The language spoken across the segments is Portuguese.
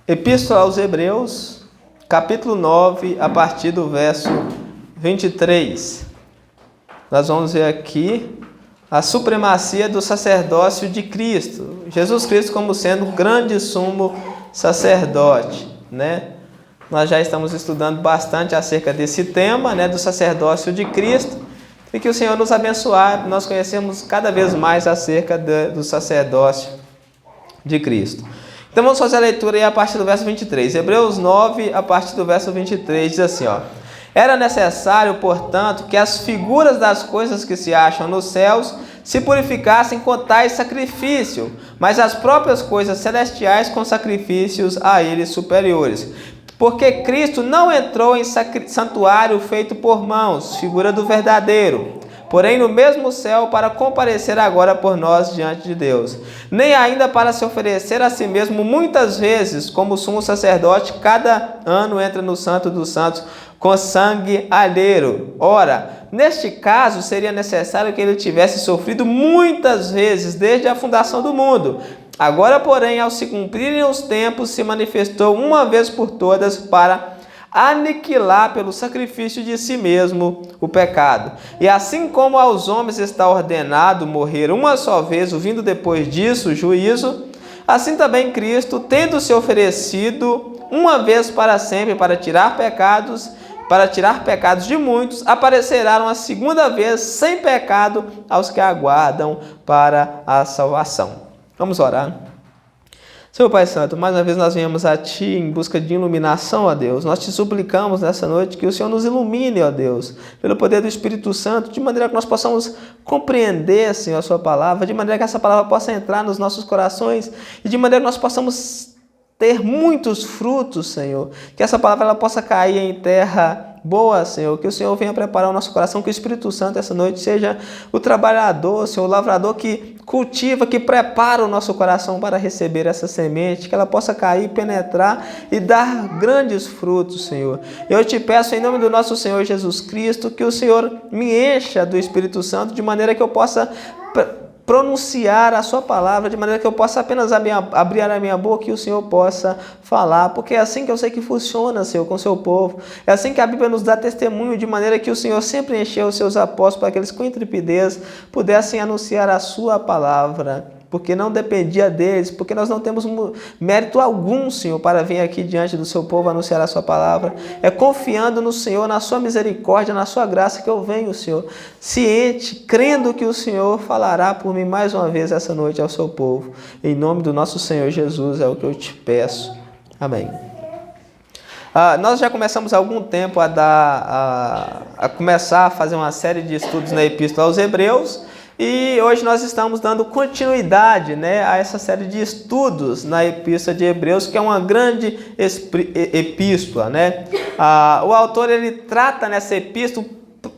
Epístola aos Hebreus, capítulo 9, a partir do verso 23. Nós vamos ver aqui a supremacia do sacerdócio de Cristo. Jesus Cristo como sendo o grande sumo sacerdote, né? Nós já estamos estudando bastante acerca desse tema, né, do sacerdócio de Cristo, e que o Senhor nos abençoe, nós conhecemos cada vez mais acerca do sacerdócio de Cristo. Então vamos fazer a leitura aí a partir do verso 23. Hebreus 9, a partir do verso 23, diz assim, ó: Era necessário, portanto, que as figuras das coisas que se acham nos céus se purificassem com tais sacrifício, mas as próprias coisas celestiais com sacrifícios a eles superiores. Porque Cristo não entrou em santuário feito por mãos, figura do verdadeiro, porém no mesmo céu para comparecer agora por nós diante de Deus. Nem ainda para se oferecer a si mesmo muitas vezes, como sumo sacerdote, cada ano entra no Santo dos Santos com sangue alheiro. Ora, neste caso seria necessário que ele tivesse sofrido muitas vezes desde a fundação do mundo. Agora, porém, ao se cumprirem os tempos, se manifestou uma vez por todas para aniquilar pelo sacrifício de si mesmo o pecado. E assim como aos homens está ordenado morrer uma só vez, vindo depois disso o juízo, assim também Cristo, tendo se oferecido uma vez para sempre para tirar pecados de muitos, aparecerá uma segunda vez sem pecado aos que aguardam para a salvação. Vamos orar. Senhor Pai Santo, mais uma vez nós viemos a Ti em busca de iluminação, ó Deus. Nós te suplicamos nessa noite que o Senhor nos ilumine, ó Deus, pelo poder do Espírito Santo, de maneira que nós possamos compreender, Senhor, a Sua palavra, de maneira que essa palavra possa entrar nos nossos corações e de maneira que nós possamos ter muitos frutos, Senhor. Que essa palavra ela possa cair em terra boa, Senhor, que o Senhor venha preparar o nosso coração, que o Espírito Santo essa noite seja o trabalhador, Senhor, o lavrador que cultiva, que prepara o nosso coração para receber essa semente, que ela possa cair, penetrar e dar grandes frutos, Senhor. Eu te peço em nome do nosso Senhor Jesus Cristo, que o Senhor me encha do Espírito Santo, de maneira que eu possa pronunciar a Sua palavra, de maneira que eu possa apenas abrir a minha boca e o Senhor possa falar, porque é assim que eu sei que funciona, Senhor, com o Seu povo. É assim que a Bíblia nos dá testemunho, de maneira que o Senhor sempre encheu os Seus apóstolos para que eles com intrepidez pudessem anunciar a Sua palavra, porque não dependia deles, porque nós não temos mérito algum, Senhor, para vir aqui diante do Seu povo anunciar a Sua palavra. É confiando no Senhor, na Sua misericórdia, na Sua graça que eu venho, Senhor, ciente, crendo que o Senhor falará por mim mais uma vez essa noite ao Seu povo. Em nome do nosso Senhor Jesus é o que eu te peço. Amém. Nós já começamos há algum tempo a começar a fazer uma série de estudos na Epístola aos Hebreus, e hoje nós estamos dando continuidade, né, a essa série de estudos na Epístola de Hebreus, que é uma grande epístola, né? O autor ele trata nessa epístola,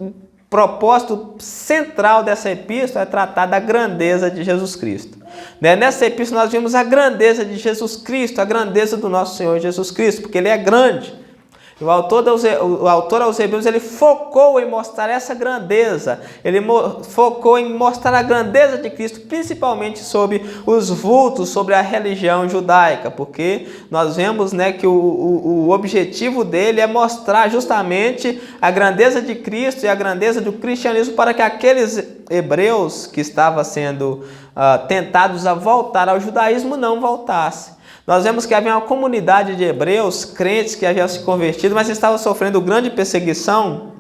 o propósito central dessa epístola é tratar da grandeza de Jesus Cristo. Né? Nessa epístola nós vimos a grandeza de Jesus Cristo, a grandeza do nosso Senhor Jesus Cristo, porque Ele é grande. O autor aos Hebreus ele focou em mostrar essa grandeza, ele focou em mostrar a grandeza de Cristo, principalmente sobre os vultos, sobre a religião judaica, porque nós vemos, né, que o objetivo dele é mostrar justamente a grandeza de Cristo e a grandeza do cristianismo para que aqueles hebreus que estavam sendo tentados a voltar ao judaísmo não voltassem. Nós vemos que havia uma comunidade de hebreus, crentes que haviam se convertido, mas estavam sofrendo grande perseguição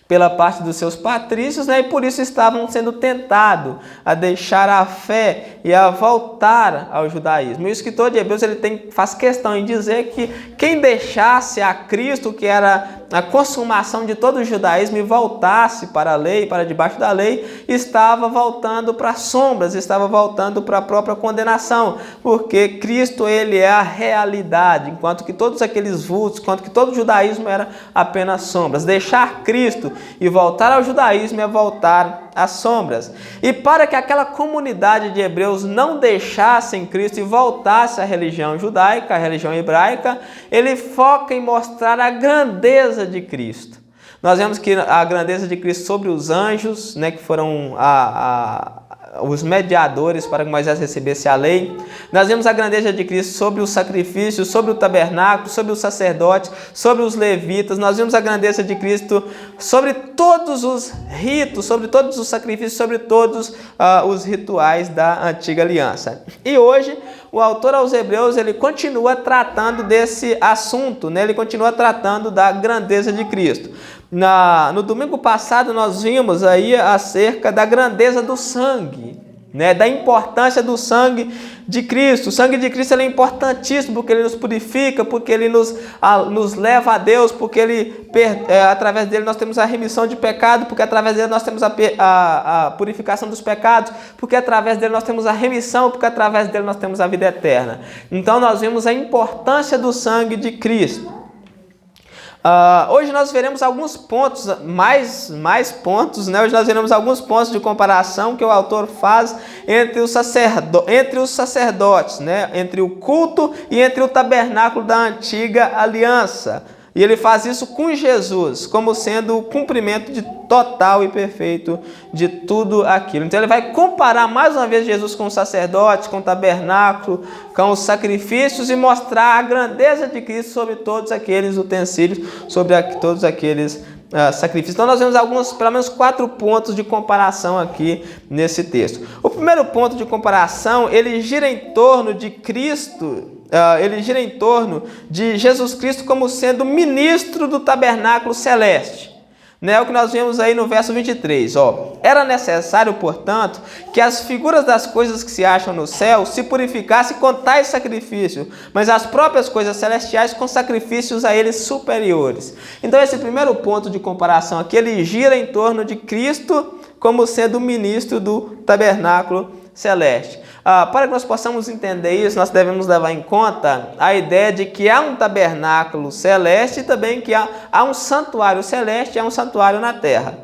pela parte dos seus patrícios, né? E por isso estavam sendo tentados a deixar a fé e a voltar ao judaísmo. E o escritor de Hebreus ele faz questão em dizer que quem deixasse a Cristo, que era a consumação de todo o judaísmo, e voltasse para a lei, para debaixo da lei, estava voltando para as sombras, estava voltando para a própria condenação, porque Cristo ele é a realidade, enquanto que todos aqueles vultos, enquanto que todo o judaísmo era apenas sombras. Deixar Cristo e voltar ao judaísmo é voltar às sombras. E para que aquela comunidade de hebreus não deixassem Cristo e voltasse à religião judaica, à religião hebraica, ele foca em mostrar a grandeza de Cristo. Nós vemos que a grandeza de Cristo sobre os anjos, né, que foram os mediadores para que Moisés recebesse a lei. Nós vimos a grandeza de Cristo sobre os sacrifícios, sobre o tabernáculo, sobre os sacerdotes, sobre os levitas. Nós vimos a grandeza de Cristo sobre todos os ritos, sobre todos os sacrifícios, sobre todos os rituais da antiga aliança. E hoje, o autor aos Hebreus, ele continua tratando desse assunto, né? Ele continua tratando da grandeza de Cristo. No domingo passado nós vimos aí acerca da grandeza do sangue, né? Da importância do sangue de Cristo. O sangue de Cristo ele é importantíssimo porque ele nos purifica, porque ele nos leva a Deus, porque através dele nós temos a remissão de pecado, porque através dele nós temos a purificação dos pecados, porque através dele nós temos a remissão, porque através dele nós temos a vida eterna. Então nós vimos a importância do sangue de Cristo. Hoje nós veremos alguns pontos, mais pontos, né? Hoje nós veremos alguns pontos de comparação que o autor faz entre os sacerdotes, né? Entre o culto e entre o tabernáculo da antiga aliança. E ele faz isso com Jesus, como sendo o cumprimento total e perfeito de tudo aquilo. Então ele vai comparar mais uma vez Jesus com os sacerdotes, com o tabernáculo, com os sacrifícios e mostrar a grandeza de Cristo sobre todos aqueles utensílios, sobre todos aqueles sacrifícios. Então nós vemos pelo menos 4 pontos de comparação aqui nesse texto. O primeiro ponto de comparação, ele gira em torno de Cristo. Ele gira em torno de Jesus Cristo como sendo ministro do tabernáculo celeste. É o que nós vemos aí no verso 23. Era necessário, portanto, que as figuras das coisas que se acham no céu se purificassem com tais sacrifícios, mas as próprias coisas celestiais com sacrifícios a eles superiores. Então esse primeiro ponto de comparação aqui, ele gira em torno de Cristo como sendo o ministro do tabernáculo celeste. Para que nós possamos entender isso, nós devemos levar em conta a ideia de que há um tabernáculo celeste e também que há um santuário celeste e há um santuário na terra.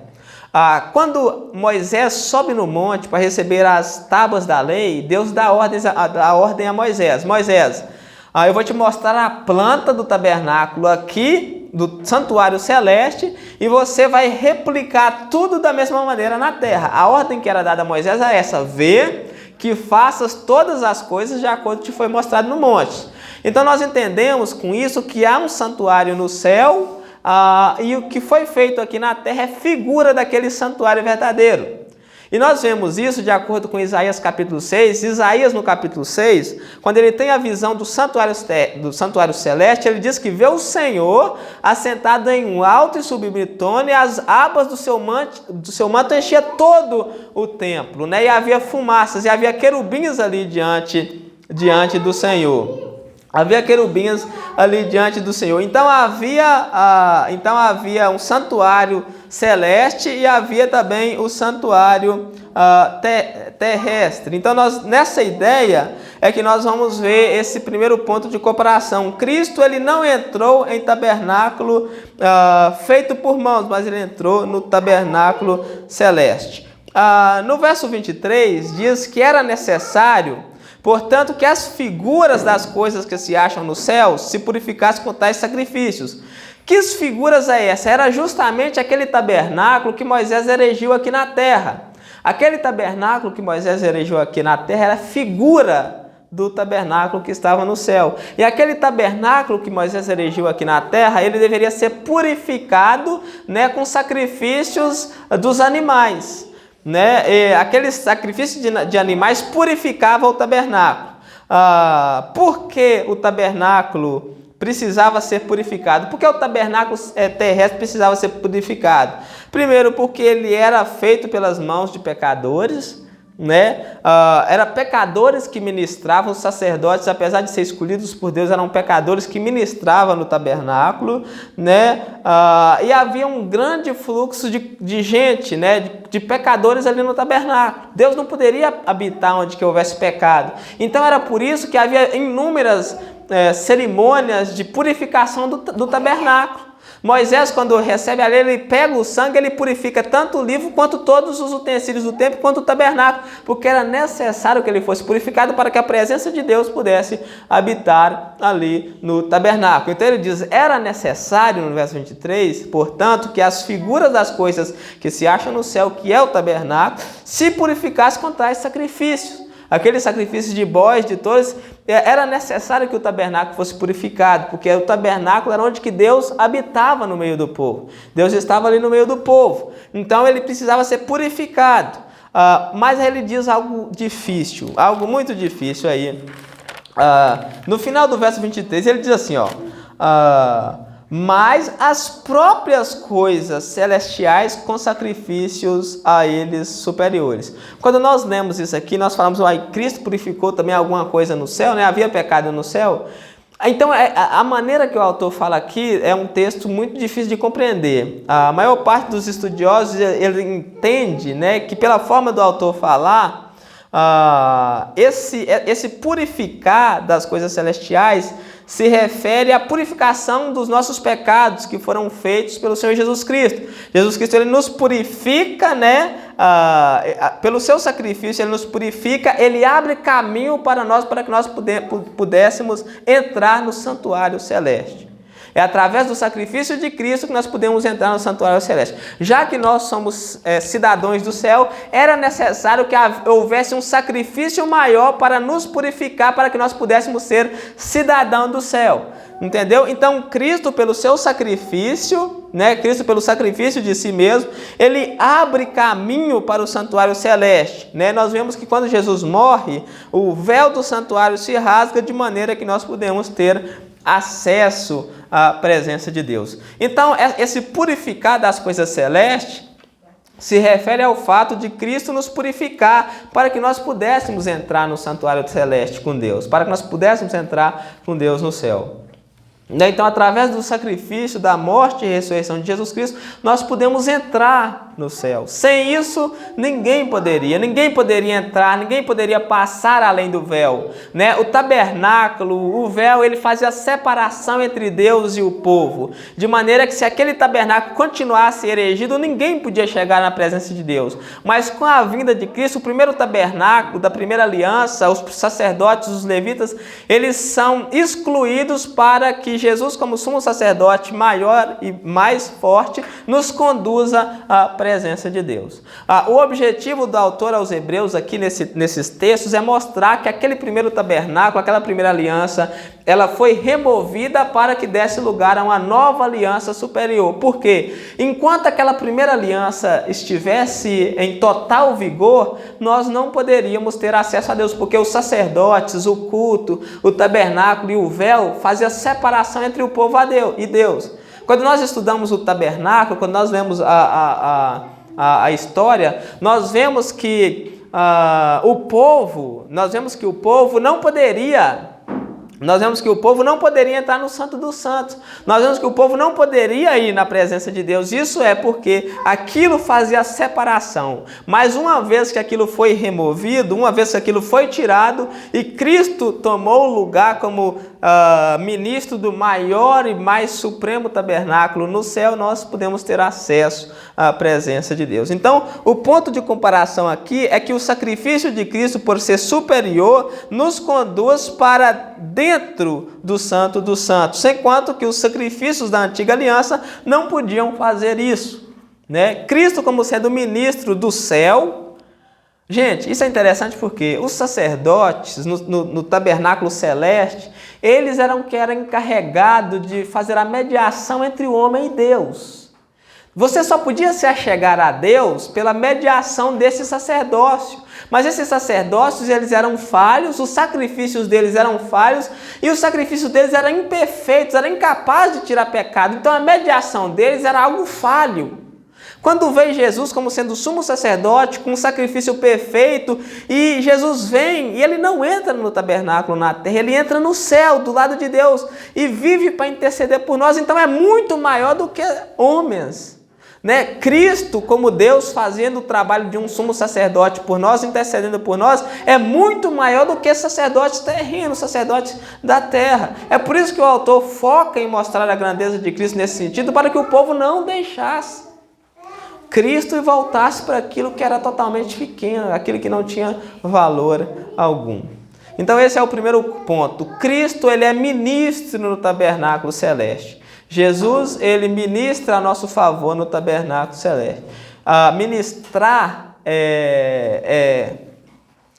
Quando Moisés sobe no monte para receber as tábuas da lei, Deus dá ordem a Moisés. Moisés, eu vou te mostrar a planta do tabernáculo aqui, do santuário celeste, e você vai replicar tudo da mesma maneira na terra. A ordem que era dada a Moisés é essa: vê que faças todas as coisas de acordo com o que foi mostrado no monte. Então nós entendemos com isso que há um santuário no céu, e o que foi feito aqui na terra é figura daquele santuário verdadeiro. E nós vemos isso de acordo com Isaías capítulo 6. Isaías no capítulo 6, quando ele tem a visão do santuário celeste, ele diz que vê o Senhor assentado em um alto e sublime trono, e as abas do seu manto enchia todo o templo, né? E havia fumaças, e havia querubins ali diante do Senhor. Havia querubins ali diante do Senhor. Então havia um santuário celeste e havia também o santuário terrestre. Então nessa ideia é que nós vamos ver esse primeiro ponto de comparação. Cristo ele não entrou em tabernáculo feito por mãos, mas ele entrou no tabernáculo celeste. No verso 23 diz que era necessário, portanto, que as figuras das coisas que se acham no céu se purificassem com tais sacrifícios. Que figuras é essa? Era justamente aquele tabernáculo que Moisés erigiu aqui na terra. Aquele tabernáculo que Moisés erigiu aqui na terra era figura do tabernáculo que estava no céu. E aquele tabernáculo que Moisés erigiu aqui na terra, ele deveria ser purificado, né, com sacrifícios dos animais. Aquele sacrifício de animais purificava o tabernáculo. Por que o tabernáculo precisava ser purificado? Porque o tabernáculo terrestre precisava ser purificado. Primeiro, porque ele era feito pelas mãos de pecadores, Era pecadores que ministravam, os sacerdotes, apesar de ser escolhidos por Deus, eram pecadores que ministravam no tabernáculo, E havia um grande fluxo de gente, de pecadores ali no tabernáculo. Deus não poderia habitar onde que houvesse pecado. Então era por isso que havia inúmeras cerimônias de purificação do tabernáculo. Moisés, quando recebe a lei, ele pega o sangue, ele purifica tanto o livro quanto todos os utensílios do templo, quanto o tabernáculo, porque era necessário que ele fosse purificado para que a presença de Deus pudesse habitar ali no tabernáculo. Então ele diz, era necessário, no verso 23, portanto, que as figuras das coisas que se acham no céu, que é o tabernáculo, se purificassem com tais sacrifícios. Aqueles sacrifícios de bois, de touros, era necessário que o tabernáculo fosse purificado, porque o tabernáculo era onde que Deus habitava no meio do povo. Deus estava ali no meio do povo. Então ele precisava ser purificado. Mas ele diz algo difícil, algo muito difícil aí. No final do verso 23, ele diz assim, mas as próprias coisas celestiais com sacrifícios a eles superiores. Quando nós lemos isso aqui, nós falamos, Cristo purificou também alguma coisa no céu, né? Havia pecado no céu. Então, a maneira que o autor fala aqui é um texto muito difícil de compreender. A maior parte dos estudiosos, ele entende, né, que pela forma do autor falar, esse purificar das coisas celestiais se refere à purificação dos nossos pecados que foram feitos pelo Senhor Jesus Cristo. Jesus Cristo, ele nos purifica, né? Pelo seu sacrifício, ele nos purifica, ele abre caminho para nós, para que nós pudéssemos entrar no santuário celeste. É através do sacrifício de Cristo que nós podemos entrar no santuário celeste. Já que nós somos cidadãos do céu, era necessário que houvesse um sacrifício maior para nos purificar, para que nós pudéssemos ser cidadãos do céu. Entendeu? Então, Cristo, pelo seu sacrifício, né? Cristo, pelo sacrifício de si mesmo, ele abre caminho para o santuário celeste, né? Nós vemos que quando Jesus morre, o véu do santuário se rasga de maneira que nós podemos ter acesso à presença de Deus. Então, esse purificar das coisas celestes se refere ao fato de Cristo nos purificar para que nós pudéssemos entrar no santuário celeste com Deus, para que nós pudéssemos entrar com Deus no céu. Então, através do sacrifício, da morte e ressurreição de Jesus Cristo, nós podemos entrar no céu. Sem isso, ninguém poderia entrar, ninguém poderia passar além do véu, né? O tabernáculo, o véu, ele fazia a separação entre Deus e o povo, de maneira que se aquele tabernáculo continuasse erigido, ninguém podia chegar na presença de Deus. Mas com a vinda de Cristo, o primeiro tabernáculo da primeira aliança, os sacerdotes, os levitas, eles são excluídos para que Jesus, como sumo sacerdote maior e mais forte, nos conduza à presença de Deus. O objetivo do autor aos Hebreus aqui nesses textos é mostrar que aquele primeiro tabernáculo, aquela primeira aliança, ela foi removida para que desse lugar a uma nova aliança superior. Por quê? Enquanto aquela primeira aliança estivesse em total vigor, nós não poderíamos ter acesso a Deus, porque os sacerdotes, o culto, o tabernáculo e o véu faziam separação entre o povo e Deus. Quando nós estudamos o tabernáculo, quando nós lemos a história, nós vemos que o povo não poderia entrar no Santo dos Santos. Nós vemos que o povo não poderia ir na presença de Deus. Isso é porque aquilo fazia separação. Mas uma vez que aquilo foi removido, uma vez que aquilo foi tirado e Cristo tomou o lugar como ministro do maior e mais supremo tabernáculo no céu, nós podemos ter acesso à presença de Deus. Então, o ponto de comparação aqui é que o sacrifício de Cristo, por ser superior, nos conduz para dentro do Santo dos Santos, enquanto que os sacrifícios da antiga aliança não podiam fazer isso, né? Cristo, como sendo ministro do céu. Gente, isso é interessante porque os sacerdotes no tabernáculo celeste, eles eram encarregados de fazer a mediação entre o homem e Deus. Você só podia se achegar a Deus pela mediação desse sacerdócio. Mas esses sacerdócios, eles eram falhos, os sacrifícios deles eram falhos e os sacrifícios deles eram imperfeitos, eram incapazes de tirar pecado. Então a mediação deles era algo falho. Quando veio Jesus como sendo o sumo sacerdote, com um sacrifício perfeito, e Jesus vem e ele não entra no tabernáculo na terra, ele entra no céu, do lado de Deus, e vive para interceder por nós. Então é muito maior do que homens. né? Cristo, como Deus, fazendo o trabalho de um sumo sacerdote por nós, intercedendo por nós, é muito maior do que sacerdotes terrenos, sacerdotes da terra. É por isso que o autor foca em mostrar a grandeza de Cristo nesse sentido, para que o povo não deixasse Cristo e voltasse para aquilo que era totalmente pequeno, aquilo que não tinha valor algum. Então esse é o primeiro ponto. Cristo, ele é ministro no tabernáculo celeste. Jesus, ele ministra a nosso favor no tabernáculo celeste. Ministrar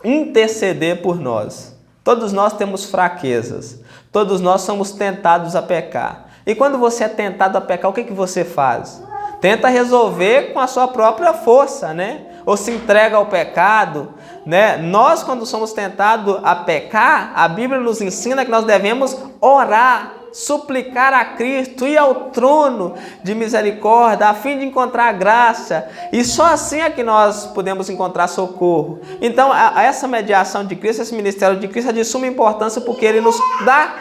interceder por nós. Todos nós temos fraquezas. Todos nós somos tentados a pecar. E quando você é tentado a pecar, o que você faz? Tenta resolver com a sua própria força, né? Ou se entrega ao pecado, né? Nós, quando somos tentados a pecar, a Bíblia nos ensina que nós devemos orar, suplicar a Cristo, ir ao trono de misericórdia, a fim de encontrar graça. E só assim é que nós podemos encontrar socorro. Então, essa mediação de Cristo, esse ministério de Cristo é de suma importância, porque ele nos dá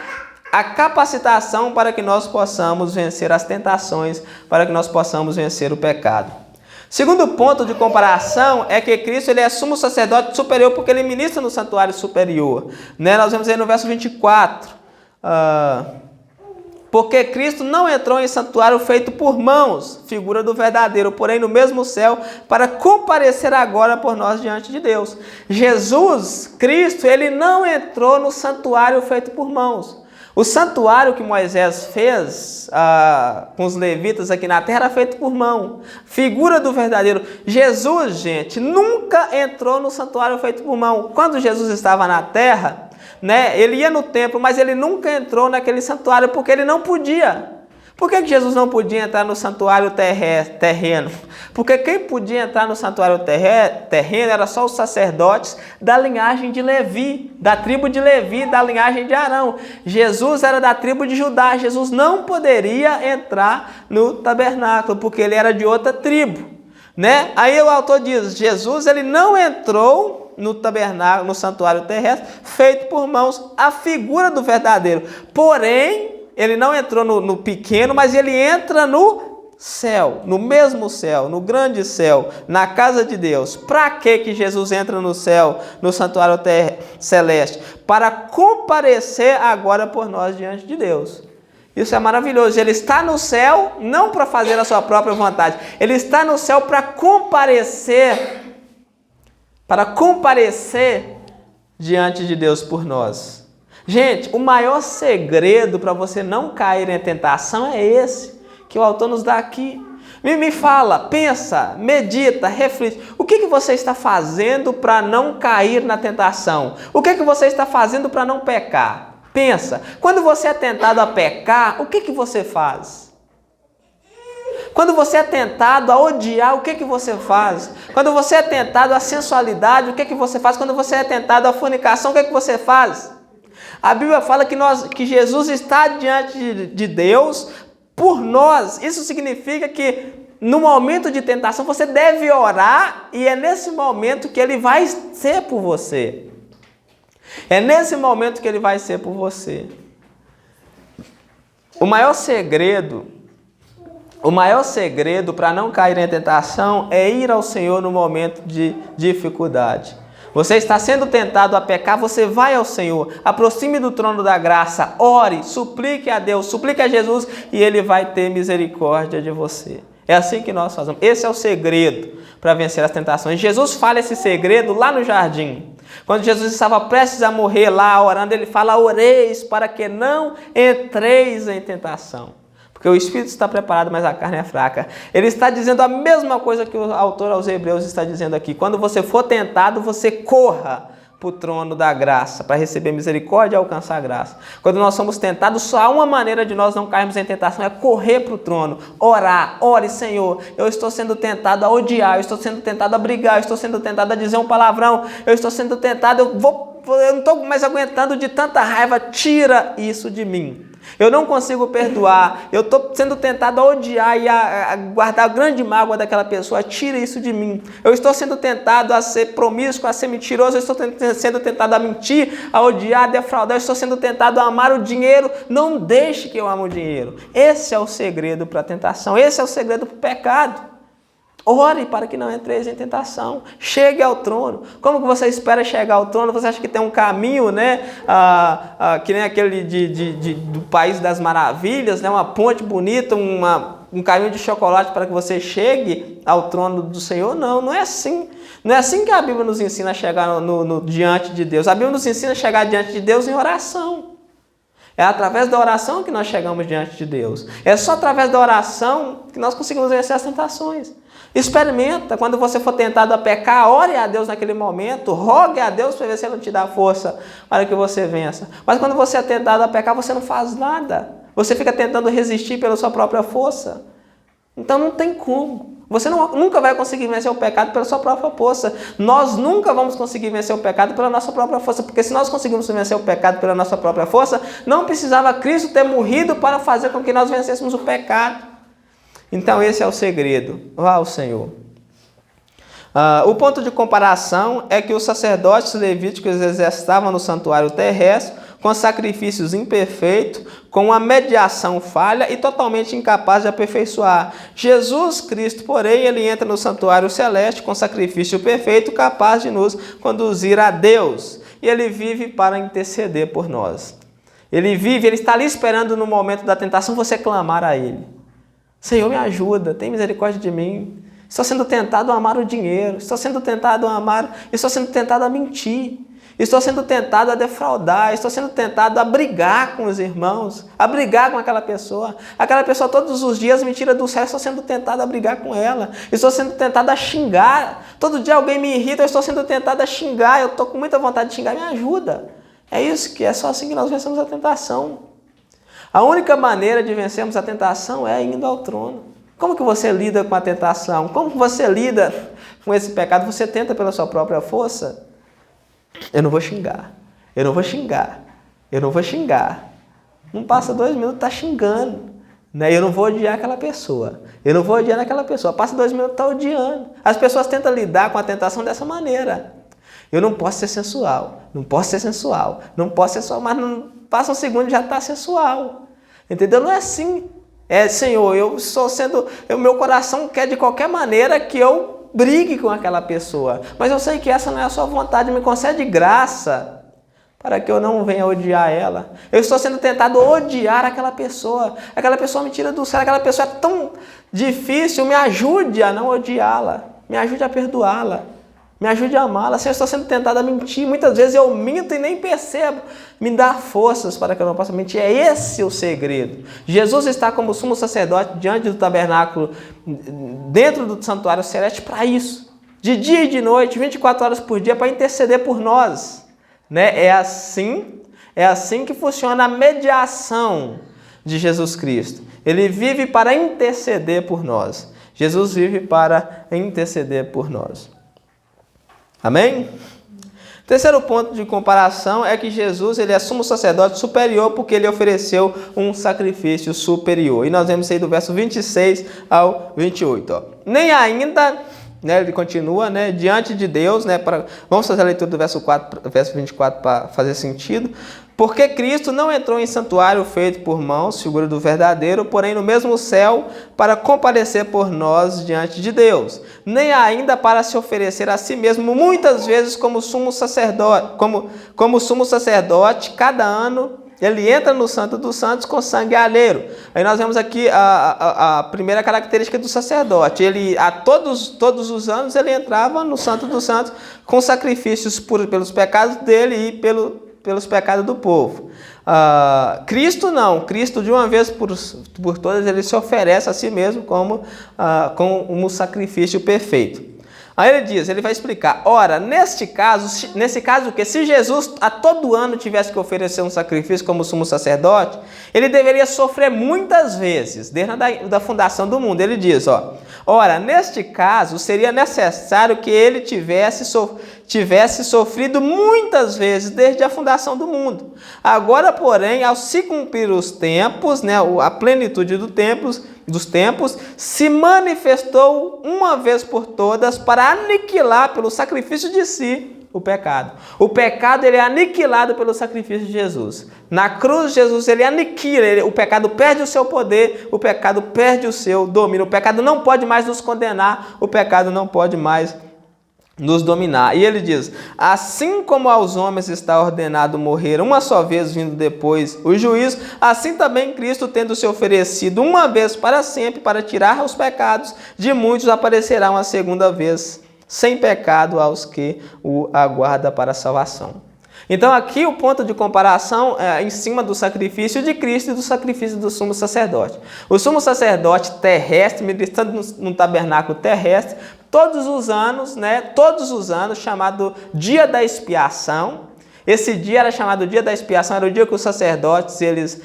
a capacitação para que nós possamos vencer as tentações, para que nós possamos vencer o pecado. Segundo ponto de comparação é que Cristo, ele é sumo sacerdote superior porque ele ministra no santuário superior, né? Nós vemos aí no verso 24, porque Cristo não entrou em santuário feito por mãos, figura do verdadeiro, porém no mesmo céu, para comparecer agora por nós diante de Deus. Jesus, Cristo, ele não entrou no santuário feito por mãos. O santuário que Moisés fez com os levitas aqui na terra era feito por mão, figura do verdadeiro. Jesus, gente, nunca entrou no santuário feito por mão. Quando Jesus estava na terra, né, ele ia no templo, mas ele nunca entrou naquele santuário porque ele não podia. Por que Jesus não podia entrar no santuário terreno? Porque quem podia entrar no santuário terreno era só os sacerdotes da linhagem de Levi, da tribo de Levi, da linhagem de Arão. Jesus era da tribo de Judá. Jesus não poderia entrar no tabernáculo, porque ele era de outra tribo, né? Aí o autor diz, Jesus, ele não entrou no tabernáculo, no santuário terrestre, feito por mãos, a figura do verdadeiro. Porém, ele não entrou no pequeno, mas ele entra no céu, no mesmo céu, no grande céu, na casa de Deus. Para que Jesus entra no céu, no santuário celeste? Para comparecer agora por nós diante de Deus. Isso é maravilhoso. Ele está no céu não para fazer a sua própria vontade. Ele está no céu para comparecer diante de Deus por nós. Gente, o maior segredo para você não cair em tentação é esse que o autor nos dá aqui. Me fala, pensa, medita, reflete. O que você está fazendo para não cair na tentação? O que você está fazendo para não pecar? Pensa, quando você é tentado a pecar, o que você faz? Quando você é tentado a odiar, o que você faz? Quando você é tentado à sensualidade, o que você faz? Quando você é tentado à fornicação, o que você faz? A Bíblia fala que Jesus está diante de Deus por nós. Isso significa que no momento de tentação você deve orar e é nesse momento que ele vai ser por você. É nesse momento que ele vai ser por você. O maior segredo para não cair em tentação é ir ao Senhor no momento de dificuldade. Você está sendo tentado a pecar, você vai ao Senhor, aproxime do trono da graça, ore, suplique a Deus, suplique a Jesus e Ele vai ter misericórdia de você. É assim que nós fazemos. Esse é o segredo para vencer as tentações. Jesus fala esse segredo lá no jardim. Quando Jesus estava prestes a morrer lá orando, Ele fala, oreis para que não entreis em tentação. Porque o espírito está preparado, mas a carne é fraca. Ele está dizendo a mesma coisa que o autor aos Hebreus está dizendo aqui. Quando você for tentado, você corra para o trono da graça, para receber misericórdia e alcançar a graça. Quando nós somos tentados, só há uma maneira de nós não cairmos em tentação, é correr para o trono, orar. Ore, Senhor, eu estou sendo tentado a odiar, eu estou sendo tentado a brigar, eu estou sendo tentado a dizer um palavrão, eu estou sendo tentado, eu não estou mais aguentando de tanta raiva, tira isso de mim. Eu não consigo perdoar, eu estou sendo tentado a odiar e a guardar a grande mágoa daquela pessoa, tira isso de mim. Eu estou sendo tentado a ser promíscuo, a ser mentiroso, eu estou sendo tentado a mentir, a odiar, a defraudar, eu estou sendo tentado a amar o dinheiro, não deixe que eu ame o dinheiro. Esse é o segredo para a tentação, esse é o segredo para o pecado. Ore para que não entreis em tentação. Chegue ao trono. Como que você espera chegar ao trono? Você acha que tem um caminho, né? Que nem aquele do País das Maravilhas, né? Uma ponte bonita, um caminho de chocolate para que você chegue ao trono do Senhor? Não, não é assim. Não é assim que a Bíblia nos ensina a chegar diante de Deus. A Bíblia nos ensina a chegar diante de Deus em oração. É através da oração que nós chegamos diante de Deus. É só através da oração que nós conseguimos vencer as tentações. Experimenta, quando você for tentado a pecar, ore a Deus naquele momento, rogue a Deus para ver se Ele não te dá força para que você vença. Mas quando você é tentado a pecar, você não faz nada. Você fica tentando resistir pela sua própria força. Então não tem como. Você nunca vai conseguir vencer o pecado pela sua própria força. Nós nunca vamos conseguir vencer o pecado pela nossa própria força, porque se nós conseguimos vencer o pecado pela nossa própria força, não precisava Cristo ter morrido para fazer com que nós vencêssemos o pecado. Então esse é o segredo. Vá ao Senhor. O ponto de comparação é que os sacerdotes levíticos exercitavam no santuário terrestre com sacrifícios imperfeitos, com uma mediação falha e totalmente incapaz de aperfeiçoar. Jesus Cristo, porém, ele entra no santuário celeste com sacrifício perfeito, capaz de nos conduzir a Deus. E ele vive para interceder por nós. Ele está ali esperando no momento da tentação você clamar a Ele. Senhor, me ajuda, tem misericórdia de mim. Estou sendo tentado a amar o dinheiro, estou sendo tentado a mentir, estou sendo tentado a defraudar, estou sendo tentado a brigar com os irmãos, a brigar com aquela pessoa. Aquela pessoa todos os dias me tira do céu, estou sendo tentado a brigar com ela, estou sendo tentado a xingar. Todo dia alguém me irrita, eu estou sendo tentado a xingar, eu estou com muita vontade de xingar, me ajuda. É só assim que nós vencemos a tentação. A única maneira de vencermos a tentação é indo ao trono. Como que você lida com a tentação? Como que você lida com esse pecado? Você tenta pela sua própria força? Eu não vou xingar. Eu não vou xingar. Eu não vou xingar. Não passa 2 minutos, está xingando. Né? Eu não vou odiar aquela pessoa. Eu não vou odiar aquela pessoa. Passa 2 minutos, está odiando. As pessoas tentam lidar com a tentação dessa maneira. Eu não posso ser sensual. Não posso ser sensual. Não posso ser sensual, mas não passa um segundo e já está sensual. Entendeu? Não é assim. Senhor, meu coração quer de qualquer maneira que eu brigue com aquela pessoa. Mas eu sei que essa não é a sua vontade. Me concede graça para que eu não venha odiar ela. Eu estou sendo tentado a odiar aquela pessoa. Aquela pessoa me tira do céu. Aquela pessoa é tão difícil. Me ajude a não odiá-la. Me ajude a perdoá-la. Me ajude a amá-la. Se eu estou sendo tentado a mentir, muitas vezes eu minto e nem percebo. Me dá forças para que eu não possa mentir. É esse o segredo. Jesus está como sumo sacerdote diante do tabernáculo, dentro do santuário celeste, para isso. De dia e de noite, 24 horas por dia, para interceder por nós. Né? É assim que funciona a mediação de Jesus Cristo. Ele vive para interceder por nós. Jesus vive para interceder por nós. Amém? Terceiro ponto de comparação é que Jesus ele é sumo sacerdote superior porque ele ofereceu um sacrifício superior. E nós vemos isso aí do verso 26 ao 28. Ó. Nem ainda, né, ele continua, né, diante de Deus, né, vamos fazer a leitura do verso 24 para fazer sentido. Porque Cristo não entrou em santuário feito por mãos, figura do verdadeiro, porém no mesmo céu, para comparecer por nós diante de Deus. Nem ainda para se oferecer a si mesmo, muitas vezes como sumo sacerdote, como sumo sacerdote, cada ano ele entra no Santo dos Santos com sangue alheiro. Aí nós vemos aqui a primeira característica do sacerdote. Ele, todos os anos, ele entrava no Santo dos Santos com sacrifícios pelos pecados dele e pelos pecados do povo. Cristo não. Cristo, de uma vez por todas, ele se oferece a si mesmo como um sacrifício perfeito. Aí ele vai explicar, ora, nesse caso o que? Se Jesus a todo ano tivesse que oferecer um sacrifício como sumo sacerdote, ele deveria sofrer muitas vezes, desde a fundação do mundo. Ele diz, ora, neste caso seria necessário que ele tivesse sofrido muitas vezes desde a fundação do mundo. Agora, porém, ao se cumprir os tempos, né, a plenitude dos tempos, se manifestou uma vez por todas para aniquilar pelo sacrifício de si o pecado. O pecado ele é aniquilado pelo sacrifício de Jesus. Na cruz, Jesus ele aniquila, o pecado perde o seu poder, o pecado perde o seu domínio. O pecado não pode mais nos condenar, o pecado não pode mais nos dominar. E ele diz: assim como aos homens está ordenado morrer uma só vez, vindo depois o juízo, assim também Cristo, tendo se oferecido uma vez para sempre para tirar os pecados de muitos, aparecerá uma segunda vez sem pecado aos que o aguardam para a salvação. Então aqui o ponto de comparação é em cima do sacrifício de Cristo e do sacrifício do sumo sacerdote. O sumo sacerdote terrestre, ministrando no tabernáculo terrestre, todos os anos, chamado Dia da Expiação. Esse dia era chamado Dia da Expiação, era o dia que os sacerdotes eles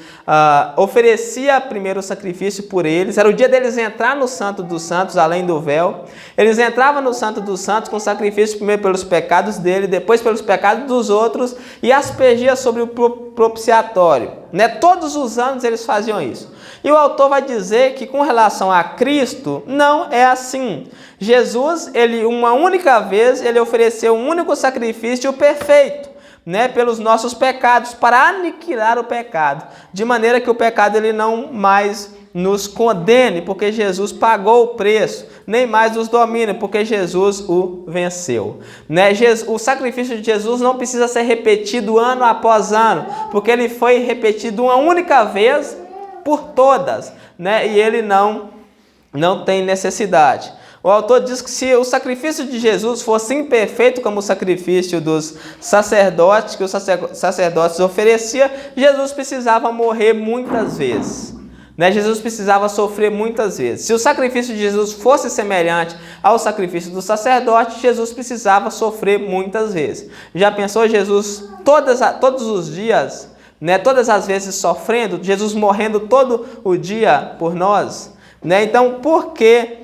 ofereciam primeiro o sacrifício por eles, era o dia deles entrar no Santo dos Santos, além do véu. Eles entravam no Santo dos Santos com sacrifício primeiro pelos pecados dele, depois pelos pecados dos outros e aspergia sobre o propiciatório. Todos os anos eles faziam isso. E o autor vai dizer que com relação a Cristo, não é assim. Jesus, uma única vez, ele ofereceu um único sacrifício perfeito, pelos nossos pecados, para aniquilar o pecado, de maneira que o pecado ele não mais nos condene, porque Jesus pagou o preço, nem mais nos domina, porque Jesus o venceu. O sacrifício de Jesus não precisa ser repetido ano após ano, porque ele foi repetido uma única vez por todas, e ele não tem necessidade. O autor diz que se o sacrifício de Jesus fosse imperfeito como o sacrifício dos sacerdotes, que os sacerdotes ofereciam, Jesus precisava morrer muitas vezes. Jesus precisava sofrer muitas vezes. Se o sacrifício de Jesus fosse semelhante ao sacrifício do sacerdote, Jesus precisava sofrer muitas vezes. Já pensou Jesus todos os dias, todas as vezes sofrendo, Jesus morrendo todo o dia por nós? Então, por que...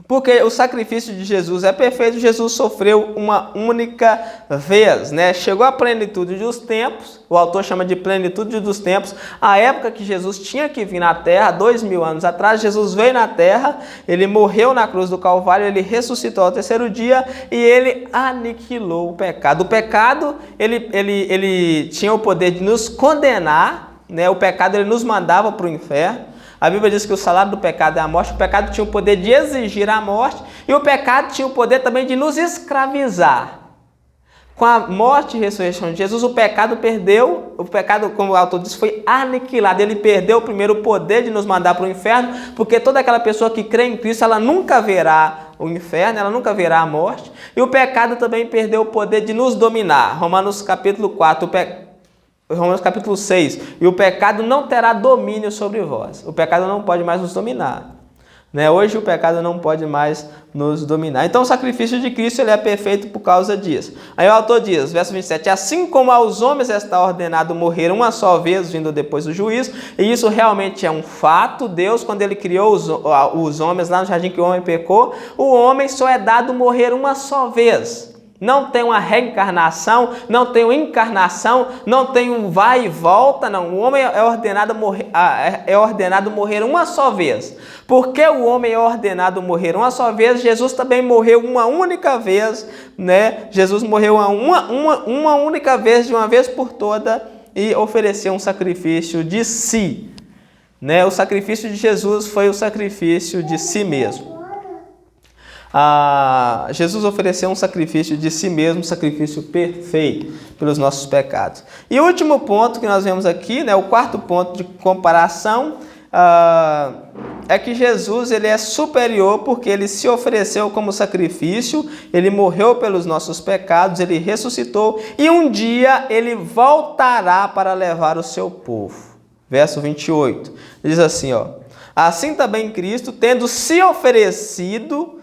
porque o sacrifício de Jesus é perfeito, Jesus sofreu uma única vez, Chegou à plenitude dos tempos, o autor chama de plenitude dos tempos, a época que Jesus tinha que vir na terra, 2000 anos atrás, Jesus veio na terra, ele morreu na cruz do Calvário, ele ressuscitou ao terceiro dia e ele aniquilou o pecado. O pecado, ele tinha o poder de nos condenar, o pecado ele nos mandava para o inferno. A Bíblia diz que o salário do pecado é a morte, o pecado tinha o poder de exigir a morte e o pecado tinha o poder também de nos escravizar. Com a morte e ressurreição de Jesus, o pecado, como o autor disse, foi aniquilado. Ele perdeu primeiro o poder de nos mandar para o inferno, porque toda aquela pessoa que crê em Cristo, ela nunca verá o inferno, ela nunca verá a morte. E o pecado também perdeu o poder de nos dominar. Romanos capítulo 6, e o pecado não terá domínio sobre vós. O pecado não pode mais nos dominar. Hoje o pecado não pode mais nos dominar. Então o sacrifício de Cristo ele é perfeito por causa disso. Aí o autor diz, verso 27, assim como aos homens está ordenado morrer uma só vez, vindo depois do juízo, e isso realmente é um fato. Deus, quando ele criou os homens lá no jardim que o homem pecou, o homem só é dado morrer uma só vez. Não tem uma reencarnação, não tem uma encarnação, não tem um vai e volta, não. O homem é ordenado morrer uma só vez. Porque o homem é ordenado morrer uma só vez, Jesus também morreu uma única vez, Jesus morreu uma única vez, de uma vez por toda, e ofereceu um sacrifício de si. O sacrifício de Jesus foi o sacrifício de si mesmo. Jesus ofereceu um sacrifício de si mesmo, um sacrifício perfeito pelos nossos pecados. E o último ponto que nós vemos aqui, o quarto ponto de comparação, é que Jesus ele é superior porque ele se ofereceu como sacrifício, ele morreu pelos nossos pecados, ele ressuscitou e um dia ele voltará para levar o seu povo. Verso 28, diz assim, assim também Cristo, tendo se oferecido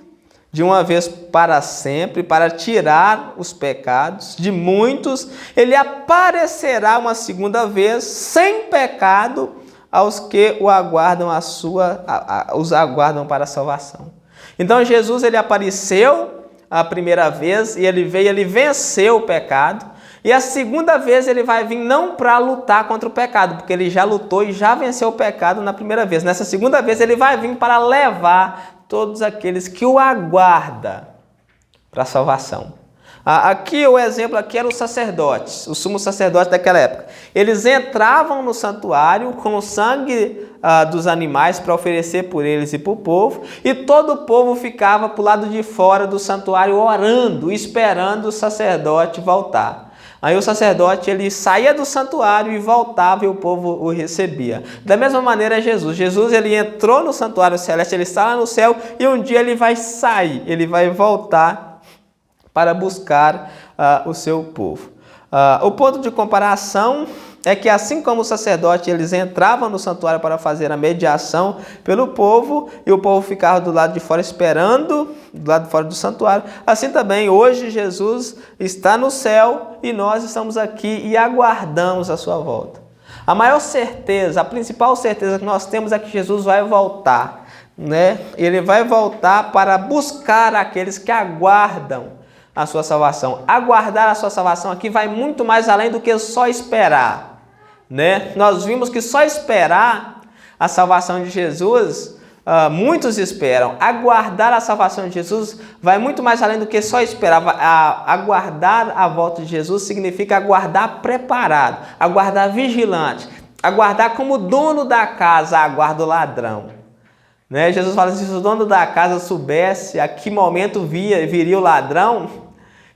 de uma vez para sempre, para tirar os pecados de muitos, ele aparecerá uma segunda vez, sem pecado, aos que o aguardam os aguardam para a salvação. Então Jesus ele apareceu a primeira vez, e ele veio, ele venceu o pecado, e a segunda vez ele vai vir não para lutar contra o pecado, porque ele já lutou e já venceu o pecado na primeira vez. Nessa segunda vez ele vai vir para levar todos aqueles que o aguardam para a salvação. Aqui o exemplo aqui era os sacerdotes, os sumos sacerdotes daquela época. Eles entravam no santuário com o sangue dos animais para oferecer por eles e para o povo, e todo o povo ficava para o lado de fora do santuário orando, esperando o sacerdote voltar. Aí o sacerdote ele saía do santuário e voltava e o povo o recebia. Da mesma maneira Jesus. Jesus ele entrou no santuário celeste, ele está lá no céu e um dia ele vai sair, ele vai voltar para buscar o seu povo. O ponto de comparação é que assim como os sacerdotes eles entravam no santuário para fazer a mediação pelo povo e o povo ficava do lado de fora esperando, do lado de fora do santuário, assim também hoje Jesus está no céu e nós estamos aqui e aguardamos a sua volta. A maior certeza, a principal certeza que nós temos é que Jesus vai voltar, né? Ele vai voltar para buscar aqueles que aguardam a sua salvação. Aguardar a sua salvação aqui vai muito mais além do que só esperar, né? Nós vimos que só esperar a salvação de Jesus, muitos esperam. Aguardar a salvação de Jesus vai muito mais além do que só esperar. Aguardar a volta de Jesus significa aguardar preparado, aguardar vigilante, aguardar como dono da casa aguarda o ladrão. Né? Jesus fala assim, se o dono da casa soubesse a que momento viria o ladrão,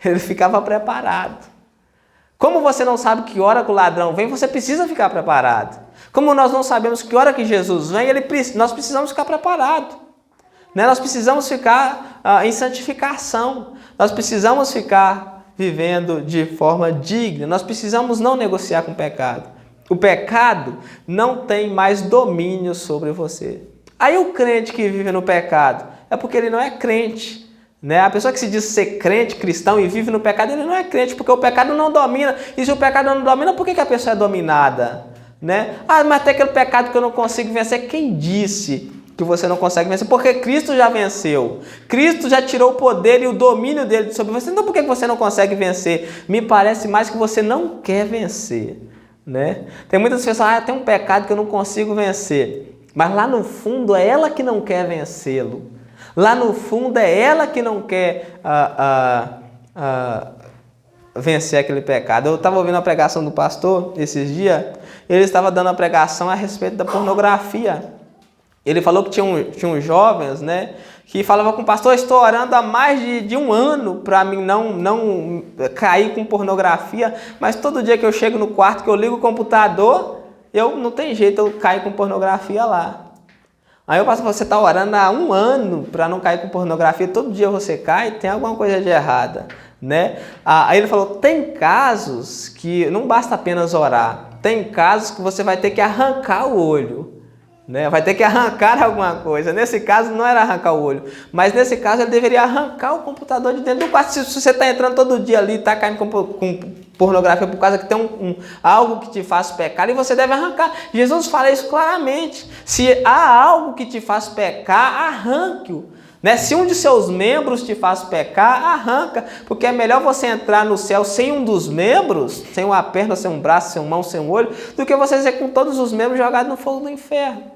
ele ficava preparado. Como você não sabe que hora que o ladrão vem, você precisa ficar preparado. Como nós não sabemos que hora que Jesus vem, nós precisamos ficar preparados. Né? Nós precisamos ficar em santificação. Nós precisamos ficar vivendo de forma digna. Nós precisamos não negociar com o pecado. O pecado não tem mais domínio sobre você. Aí o crente que vive no pecado é porque ele não é crente, né? A pessoa que se diz ser crente, cristão e vive no pecado, ele não é crente, porque o pecado não domina. E se o pecado não domina, por que a pessoa é dominada? Né? Mas tem aquele pecado que eu não consigo vencer. Quem disse que você não consegue vencer? Porque Cristo já venceu. Cristo já tirou o poder e o domínio dele sobre você. Então por que você não consegue vencer? Me parece mais que você não quer vencer, né? Tem muitas pessoas, tem um pecado que eu não consigo vencer. Mas lá no fundo é ela que não quer vencê-lo. Lá no fundo é ela que não quer vencer aquele pecado. Eu estava ouvindo a pregação do pastor esses dias. Ele estava dando a pregação a respeito da pornografia. Ele falou que tinham jovens, né, que falavam com o pastor, estou orando há mais de um ano para mim não cair com pornografia, mas todo dia que eu chego no quarto, que eu ligo o computador, eu não tem jeito, eu caio com pornografia lá. Aí eu passo, você está orando há um ano para não cair com pornografia, todo dia você cai, tem alguma coisa de errada, né? Aí ele falou, tem casos que não basta apenas orar, tem casos que você vai ter que arrancar o olho, né? Vai ter que arrancar alguma coisa. Nesse caso não era arrancar o olho, mas nesse caso ele deveria arrancar o computador de dentro do quarto. Se você está entrando todo dia ali, está caindo com pornografia por causa que tem algo que te faz pecar, e você deve arrancar. Jesus fala isso claramente. Se há algo que te faz pecar, arranque-o. Né? Se um de seus membros te faz pecar, arranca, porque é melhor você entrar no céu sem um dos membros, sem uma perna, sem um braço, sem uma mão, sem um olho, do que você ser com todos os membros jogados no fogo do inferno.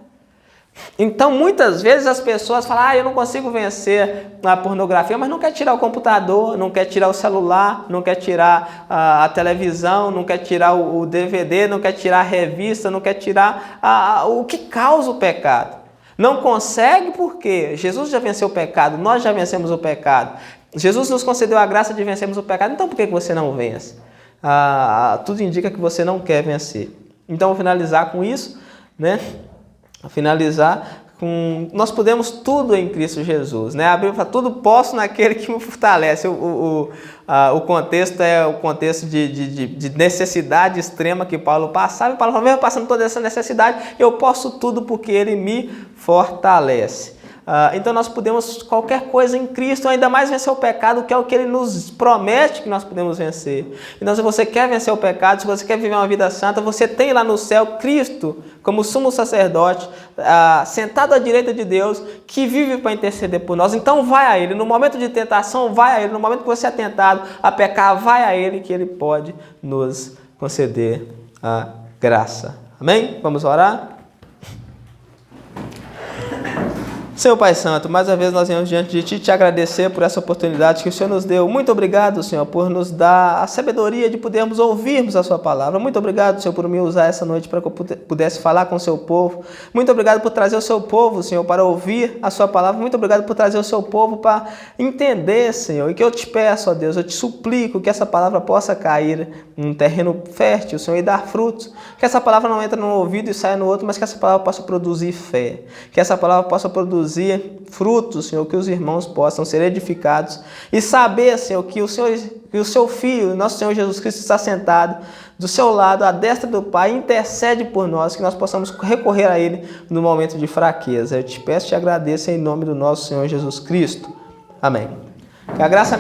Então, muitas vezes as pessoas falam, eu não consigo vencer a pornografia, mas não quer tirar o computador, não quer tirar o celular, não quer tirar a televisão, não quer tirar o DVD, não quer tirar a revista, não quer tirar o que causa o pecado. Não consegue porque Jesus já venceu o pecado, nós já vencemos o pecado. Jesus nos concedeu a graça de vencermos o pecado, então por que você não vence? Tudo indica que você não quer vencer. Então, vou finalizar com isso, né? Nós podemos tudo em Cristo Jesus, né? A Bíblia fala, tudo posso naquele que me fortalece. O contexto é o contexto de necessidade extrema que Paulo passava, e Paulo falou, mesmo passando toda essa necessidade, eu posso tudo porque ele me fortalece. Então nós podemos qualquer coisa em Cristo, ainda mais vencer o pecado, que é o que Ele nos promete que nós podemos vencer. Então se você quer vencer o pecado, se você quer viver uma vida santa, você tem lá no céu Cristo como sumo sacerdote, sentado à direita de Deus, que vive para interceder por nós. Então vai a Ele, no momento de tentação, vai a Ele, no momento que você é tentado a pecar, vai a Ele, que Ele pode nos conceder a graça. Amém? Vamos orar? Senhor Pai Santo, mais uma vez nós viemos diante de Ti te agradecer por essa oportunidade que o Senhor nos deu. Muito obrigado, Senhor, por nos dar a sabedoria de podermos ouvirmos a Sua palavra. Muito obrigado, Senhor, por me usar essa noite para que eu pudesse falar com o Seu povo. Muito obrigado por trazer o Seu povo, Senhor, para ouvir a Sua palavra. Muito obrigado por trazer o Seu povo para entender, Senhor. E que eu te peço, ó Deus, eu te suplico que essa palavra possa cair num terreno fértil, Senhor, e dar frutos. Que essa palavra não entre num ouvido e saia no outro, mas que essa palavra possa produzir fé. Que essa palavra possa produzir frutos, Senhor, que os irmãos possam ser edificados e saber, Senhor, que o Seu Filho, nosso Senhor Jesus Cristo, está sentado do seu lado, à destra do Pai, intercede por nós, que nós possamos recorrer a Ele no momento de fraqueza. Eu te peço e te agradeço em nome do nosso Senhor Jesus Cristo. Amém. Que a graça